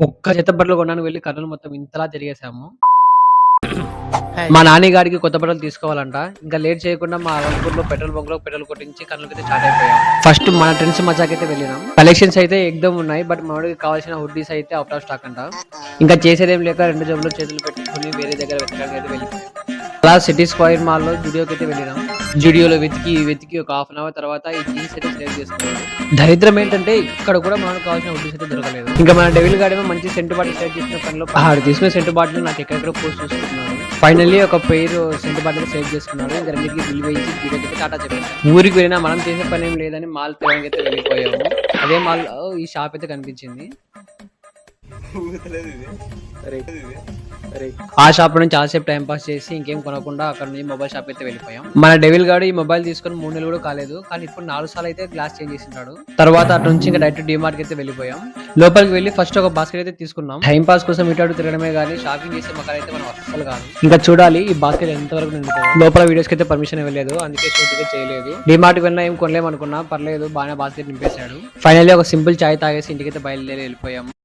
ఒక్క జత బట్టలు కొనడానికి వెళ్లి కర్నూలు మొత్తం ఇంతలా తిరిగేసాము. మా నాని గాడికి కొత్త బట్టలు తీసుకోవాలంట. ఇంకా లేట్ చేయకుండా మా అనంతపూర్లో పెట్రోల్ బంక్ లో పెట్రోల్ కొట్టించి కర్నూలుకి అయితే స్టార్ట్ అయిపోయాం. ఫస్ట్ మన ట్రెండ్స్ మజాకైతే వెళ్ళినాం. కలెక్షన్స్ అయితే ఎక్దమ్ ఉన్నాయి. బట్ మనకి కావాల్సిన హుడ్డీస్ అయితే అవుట్ ఆఫ్ స్టాక్ అంట. ఇంకా చేసేదేం లేక 2 జేబుల్లో చేతులు పెట్టుకుని వేరే దగ్గర వెతకడానికి అయితే వెళ్ళిపోయాం. అలా సిటీ స్క్వేర్ మాల్ లో జుడియోకి అయితే వెళ్ళినాం. జుడియోలో వెతికి ఒక హాఫ్ అన్ అవర్ తర్వాత ఈ జీన్స్ అయితే సెలెక్ట్ చేసుకున్నాం. దరిద్రం ఏంటంటే ఇక్కడ కూడా మనకు కావాల్సిన హుడ్డీస్ అయితే దొరకలేదు. ఇంకా మన డెవిల్ గాడేమో మంచి సెంటు బాటిల్ సెలెక్ట్ చేసిన పనిలో తీసుకున్న సెంటు బాటిల్ నాకు ఎక్కడెక్కడ పోస్ట్ చూసుకుంటున్నాడు. ఫైనల్లీ ఒక పేరు సెంటు బాటిల్ సెలెక్ట్ చేసుకున్నాడు. ఇంకా రెండింటికి బిల్ వేయించి జుడియోకి అయితే టాటా చెప్పారు. ఊరికి వెళ్ళినా మనం చేసే పని ఏం లేదని మాల్ తిరగడానికి అయితే వెళ్ళిపోయాము. అదే మాల్ ఈ షాప్ అయితే కనిపించింది. ఆ షాప్ నుంచి చాలాసేపు టైం పాస్ చేసి ఇంకేం కొనకుండా అక్కడ నుంచి మొబైల్ షాప్ అయితే వెళ్ళిపోయాం. మన డెవిల్ గాడు ఈ మొబైల్ తీసుకొని 3 నెలలు కూడా కాలేదు, కానీ ఇప్పుడు 4 సార్లు అయితే గ్లాస్ చేంజ్ చేసింటాడు. తర్వాత అటు నుంచి ఇంకా డైరెక్ట్ డిమార్ట్ కి అయితే వెళ్ళిపోయాం. లోపలికి వెళ్ళి ఫస్ట్ ఒక బాస్కెట్ అయితే తీసుకున్నాం. టైం పాస్ కోసం ఇటు తిరగడమే కానీ షాపింగ్ చేసే మకాలు అయితే మనం అస్సలు కాదు. ఇంకా చూడాలి ఈ బాస్కెట్ ఎంతవరకు నిండుతుందో. లోపల వీడియోస్ కి అయితే పర్మిషన్ ఇవ్వలేదు, అందుకే షూట్ అయితే చేయలేదు. డిమార్ట్ కి వెళ్ళినా ఏం కొనలేమనుకున్నా, పర్లేదు బాగానే బాస్కెట్ నింపేశాడు. ఫైనల్లీ ఒక సింపుల్ చాయ్ తాగేసి ఇంటికైతే బయలుదేరి వెళ్ళిపోయాం.